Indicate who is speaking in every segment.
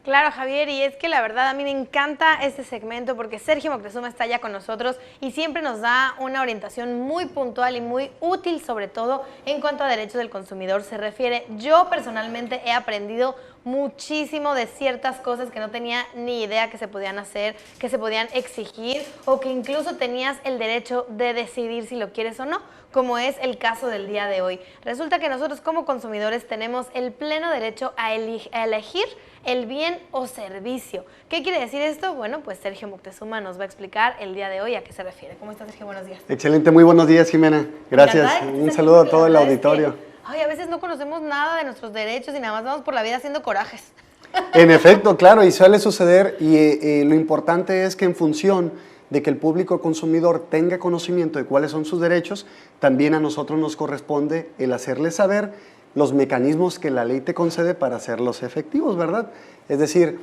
Speaker 1: Claro, Javier, y es que la verdad a mí me encanta este segmento porque Sergio Moctezuma está ya con nosotros y siempre nos da una orientación muy puntual y muy útil, sobre todo en cuanto a derechos del consumidor se refiere. Yo personalmente he aprendido muchísimo de ciertas cosas que no tenía ni idea que se podían hacer, que se podían exigir o que incluso tenías el derecho de decidir si lo quieres o no, como es el caso del día de hoy. Resulta que nosotros como consumidores tenemos el pleno derecho a elegir el bien o servicio. ¿Qué quiere decir esto? Bueno, pues Sergio Moctezuma nos va a explicar el día de hoy a qué se refiere. ¿Cómo estás, Sergio? Buenos días.
Speaker 2: Excelente, muy buenos días, Jimena. Gracias. Un saludo a todo el auditorio.
Speaker 1: A veces no conocemos nada de nuestros derechos y nada más vamos por la vida haciendo corajes.
Speaker 2: En efecto, claro, y suele suceder, y lo importante es que en función de que el público consumidor tenga conocimiento de cuáles son sus derechos, también a nosotros nos corresponde el hacerles saber los mecanismos que la ley te concede para hacerlos efectivos, ¿verdad? Es decir,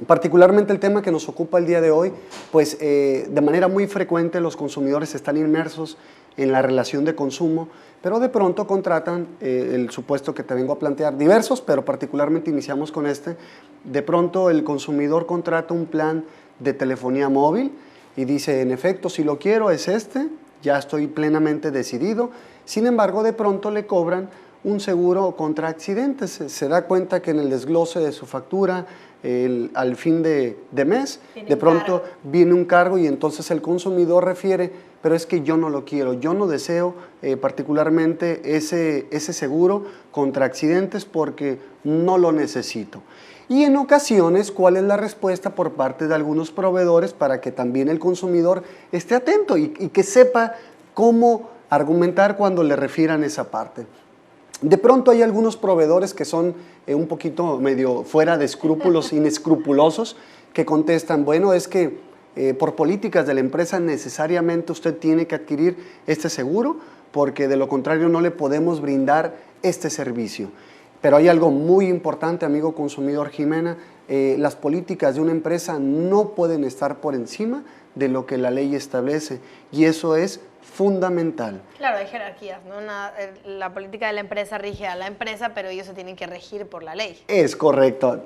Speaker 2: particularmente el tema que nos ocupa el día de hoy, pues de manera muy frecuente los consumidores están inmersos en la relación de consumo, pero de pronto contratan el supuesto que te vengo a plantear, diversos, pero particularmente iniciamos con este. De pronto el consumidor contrata un plan de telefonía móvil y dice, en efecto, si lo quiero es este, ya estoy plenamente decidido. Sin embargo, de pronto le cobran un seguro contra accidentes. Se da cuenta que en el desglose de su factura, al fin de mes, de pronto viene un cargo y entonces el consumidor refiere, pero es que yo no lo quiero, yo no deseo particularmente ese seguro contra accidentes porque no lo necesito. Y en ocasiones, ¿cuál es la respuesta por parte de algunos proveedores para que también el consumidor esté atento y que sepa cómo argumentar cuando le refieran esa parte? De pronto hay algunos proveedores que son un poquito medio fuera de escrúpulos, inescrupulosos, que contestan, bueno, es que por políticas de la empresa necesariamente usted tiene que adquirir este seguro porque de lo contrario no le podemos brindar este servicio. Pero hay algo muy importante, amigo consumidor Jimena, las políticas de una empresa no pueden estar por encima de lo que la ley establece y eso es fundamental.
Speaker 1: Claro, hay jerarquías, ¿no? La política de la empresa rige a la empresa, pero ellos se tienen que regir por la ley.
Speaker 2: Es correcto,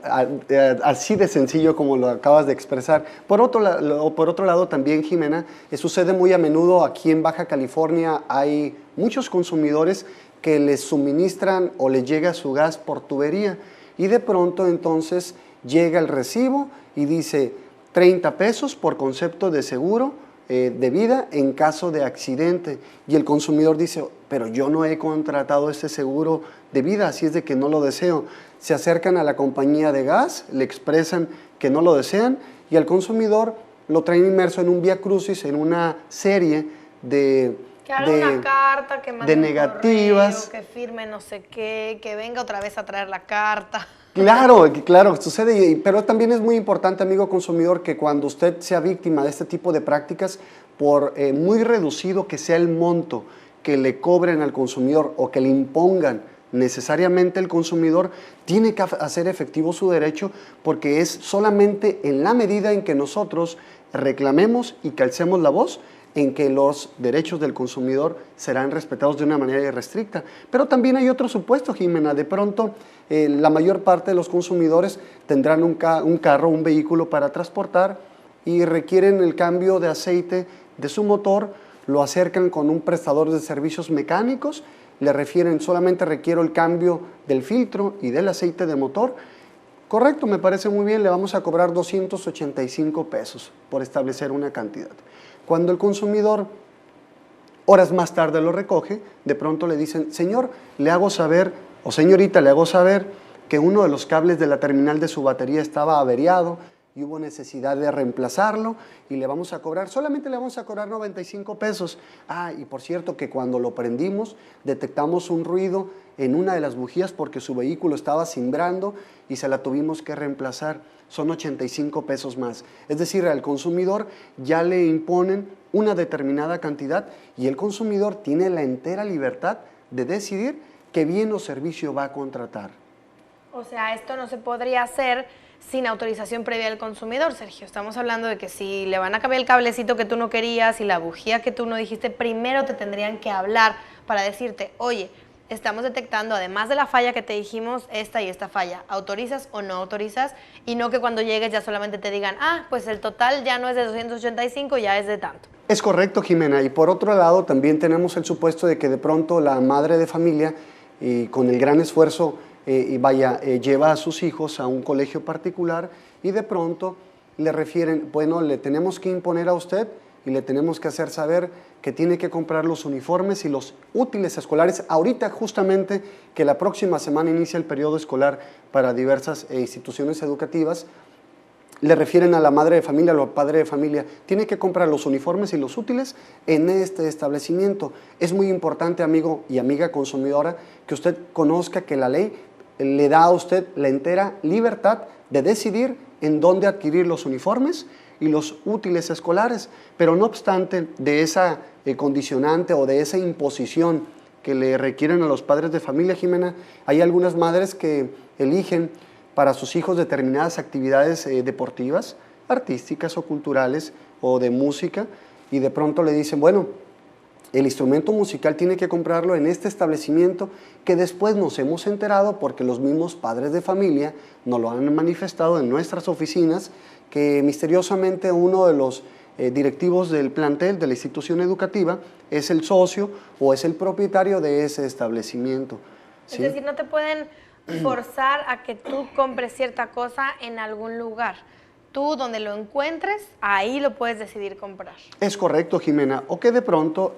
Speaker 2: así de sencillo como lo acabas de expresar. Por otro lado también, Jimena, sucede muy a menudo aquí en Baja California, hay muchos consumidores que les suministran o les llega su gas por tubería y de pronto entonces llega el recibo y dice 30 pesos por concepto de seguro de vida en caso de accidente y el consumidor dice, pero yo no he contratado este seguro de vida, así es de que no lo deseo. Se acercan a la compañía de gas, le expresan que no lo desean y al consumidor lo traen inmerso en un viacrucis, en una serie de
Speaker 1: una carta, que mande
Speaker 2: negativas,
Speaker 1: correo, que firme no sé qué, que venga otra vez a traer la carta.
Speaker 2: Claro, sucede, pero también es muy importante, amigo consumidor, que cuando usted sea víctima de este tipo de prácticas, por muy reducido que sea el monto que le cobren al consumidor o que le impongan necesariamente el consumidor, tiene que hacer efectivo su derecho porque es solamente en la medida en que nosotros reclamemos y que alcemos la voz en que los derechos del consumidor serán respetados de una manera irrestricta. Pero también hay otro supuesto, Jimena, de pronto la mayor parte de los consumidores tendrán un carro, un vehículo para transportar y requieren el cambio de aceite de su motor, lo acercan con un prestador de servicios mecánicos, le refieren solamente requiero el cambio del filtro y del aceite de motor. Correcto, me parece muy bien, le vamos a cobrar 285 pesos por establecer una cantidad. Cuando el consumidor horas más tarde lo recoge, de pronto le dicen, señor, le hago saber, o señorita, le hago saber que uno de los cables de la terminal de su batería estaba averiado y hubo necesidad de reemplazarlo y le vamos a cobrar, solamente le vamos a cobrar 95 pesos. Ah, y por cierto que cuando lo prendimos detectamos un ruido en una de las bujías porque su vehículo estaba cimbrando y se la tuvimos que reemplazar. Son 85 pesos más. Es decir, al consumidor ya le imponen una determinada cantidad y el consumidor tiene la entera libertad de decidir qué bien o servicio va a contratar.
Speaker 1: O sea, esto no se podría hacer sin autorización previa del consumidor, Sergio. Estamos hablando de que si le van a cambiar el cablecito que tú no querías y la bujía que tú no dijiste, primero te tendrían que hablar para decirte, oye, estamos detectando, además de la falla que te dijimos, esta y esta falla, ¿autorizas o no autorizas? Y no que cuando llegues ya solamente te digan, pues el total ya no es de 285, ya es de tanto.
Speaker 2: Es correcto, Jimena. Y por otro lado, también tenemos el supuesto de que de pronto la madre de familia, con el gran esfuerzo, lleva a sus hijos a un colegio particular y de pronto le refieren, bueno, le tenemos que imponer a usted y le tenemos que hacer saber que tiene que comprar los uniformes y los útiles escolares. Ahorita justamente que la próxima semana inicia el periodo escolar para diversas instituciones educativas, le refieren a la madre de familia o al padre de familia, tiene que comprar los uniformes y los útiles en este establecimiento. Es muy importante, amigo y amiga consumidora, que usted conozca que la ley le da a usted la entera libertad de decidir en dónde adquirir los uniformes y los útiles escolares, pero no obstante de esa condicionante o de esa imposición que le requieren a los padres de familia, Jimena, hay algunas madres que eligen para sus hijos determinadas actividades deportivas, artísticas o culturales o de música, y de pronto le dicen, bueno, el instrumento musical tiene que comprarlo en este establecimiento, que después nos hemos enterado porque los mismos padres de familia nos lo han manifestado en nuestras oficinas, que misteriosamente uno de los directivos del plantel de la institución educativa es el socio o es el propietario de ese establecimiento.
Speaker 1: ¿Sí? Es decir, no te pueden forzar a que tú compres cierta cosa en algún lugar. Tú, donde lo encuentres, ahí lo puedes decidir comprar.
Speaker 2: Es correcto, Jimena. O que de pronto,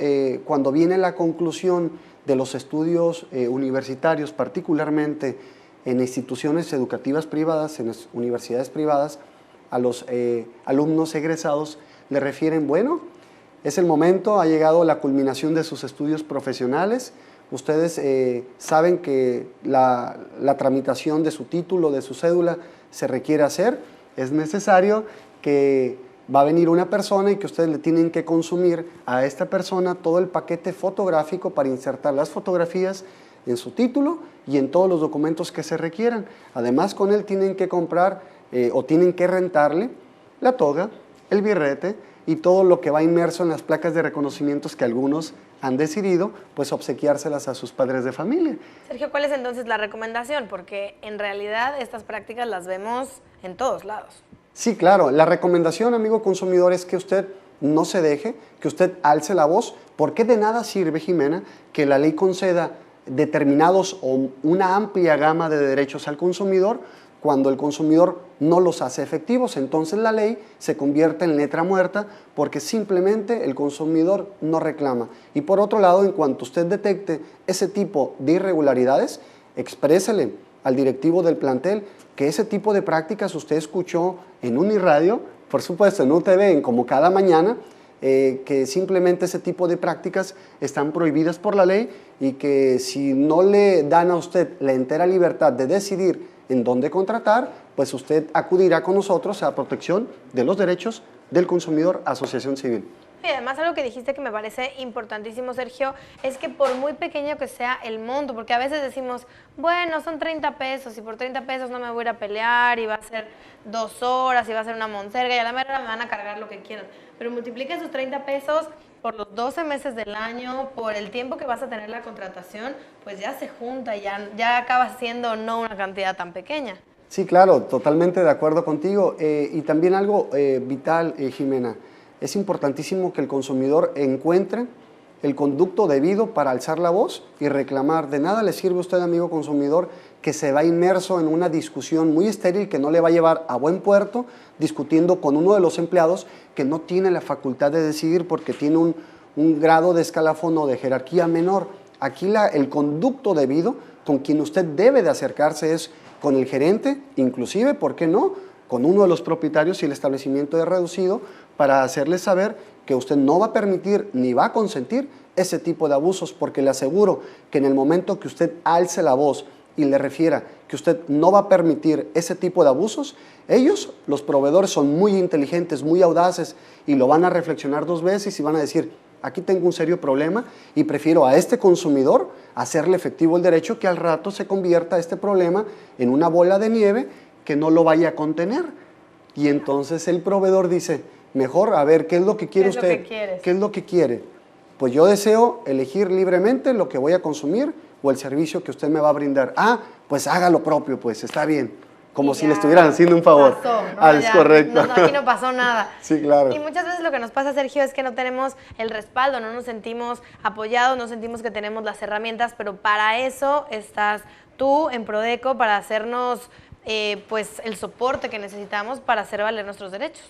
Speaker 2: cuando viene la conclusión de los estudios universitarios, particularmente en instituciones educativas privadas, en las universidades privadas, a los alumnos egresados le refieren, bueno, es el momento, ha llegado la culminación de sus estudios profesionales. Ustedes saben que la tramitación de su título, de su cédula, se requiere hacer. Es necesario que va a venir una persona y que ustedes le tienen que consumir a esta persona todo el paquete fotográfico para insertar las fotografías en su título y en todos los documentos que se requieran. Además, con él tienen que comprar o tienen que rentarle la toga, el birrete y todo lo que va inmerso en las placas de reconocimientos que algunos han decidido pues obsequiárselas a sus padres de familia.
Speaker 1: Sergio, ¿cuál es entonces la recomendación? Porque en realidad estas prácticas las vemos en todos lados.
Speaker 2: Sí, claro. La recomendación, amigo consumidor, es que usted no se deje, que usted alce la voz, porque de nada sirve, Jimena, que la ley conceda determinados o una amplia gama de derechos al consumidor cuando el consumidor no los hace efectivos. Entonces la ley se convierte en letra muerta porque simplemente el consumidor no reclama. Y por otro lado, en cuanto usted detecte ese tipo de irregularidades, exprésele al directivo del plantel que ese tipo de prácticas usted escuchó en Uniradio, por supuesto en UTV, en Como Cada Mañana, que simplemente ese tipo de prácticas están prohibidas por la ley y que si no le dan a usted la entera libertad de decidir en dónde contratar, pues usted acudirá con nosotros a protección de los derechos del consumidor, Asociación Civil.
Speaker 1: Y además algo que dijiste que me parece importantísimo, Sergio, es que por muy pequeño que sea el monto, porque a veces decimos, bueno, son 30 pesos y por 30 pesos no me voy a ir a pelear y va a ser 2 horas y va a ser una monserga y a la mera me van a cargar lo que quieran. Pero multiplica esos 30 pesos por los 12 meses del año, por el tiempo que vas a tener la contratación, pues ya se junta y ya acaba siendo no una cantidad tan pequeña.
Speaker 2: Sí, claro, totalmente de acuerdo contigo. Y también algo vital, Jimena, es importantísimo que el consumidor encuentre el conducto debido para alzar la voz y reclamar. De nada le sirve a usted, amigo consumidor, que se va inmerso en una discusión muy estéril que no le va a llevar a buen puerto, discutiendo con uno de los empleados que no tiene la facultad de decidir porque tiene un grado de escalafón o de jerarquía menor. Aquí el conducto debido con quien usted debe de acercarse es con el gerente, inclusive, ¿por qué no?, con uno de los propietarios si el establecimiento es reducido, para hacerle saber que usted no va a permitir ni va a consentir ese tipo de abusos, porque le aseguro que en el momento que usted alce la voz y le refiera que usted no va a permitir ese tipo de abusos, ellos, los proveedores, son muy inteligentes, muy audaces y lo van a reflexionar 2 veces y van a decir, aquí tengo un serio problema y prefiero a este consumidor hacerle efectivo el derecho que al rato se convierta este problema en una bola de nieve que no lo vaya a contener. Y entonces el proveedor dice, mejor, a ver, ¿qué es lo que quiere usted? ¿Qué es lo que quiere? Pues yo deseo elegir libremente lo que voy a consumir, o el servicio que usted me va a brindar. Ah, pues haga lo propio, pues está bien. Como
Speaker 1: Y
Speaker 2: si
Speaker 1: ya
Speaker 2: le estuvieran haciendo un favor.
Speaker 1: pasó, ¿no?
Speaker 2: Ah, es
Speaker 1: Ya,
Speaker 2: correcto.
Speaker 1: aquí no pasó nada.
Speaker 2: Sí, claro.
Speaker 1: Y muchas veces lo que nos pasa, Sergio, es que no tenemos el respaldo, no nos sentimos apoyados, no sentimos que tenemos las herramientas, pero para eso estás tú en Prodeco, para hacernos pues el soporte que necesitamos para hacer valer nuestros derechos.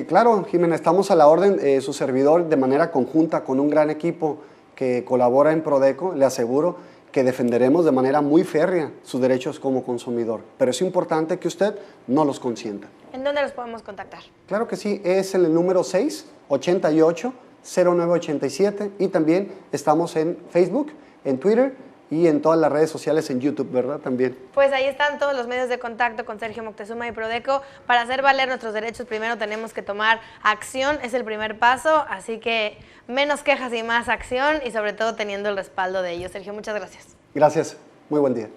Speaker 2: Claro, Jimena, estamos a la orden, su servidor de manera conjunta con un gran equipo que colabora en Prodeco, le aseguro que defenderemos de manera muy férrea sus derechos como consumidor, pero es importante que usted no los consienta.
Speaker 1: ¿En dónde los podemos contactar?
Speaker 2: Claro que sí, es en el número 688-0987 y también estamos en Facebook, en Twitter y en todas las redes sociales, en YouTube, ¿verdad? También.
Speaker 1: Pues ahí están todos los medios de contacto con Sergio Moctezuma y Prodeco. Para hacer valer nuestros derechos, primero tenemos que tomar acción, es el primer paso, así que menos quejas y más acción y sobre todo teniendo el respaldo de ellos. Sergio, muchas gracias.
Speaker 2: Gracias, muy buen día.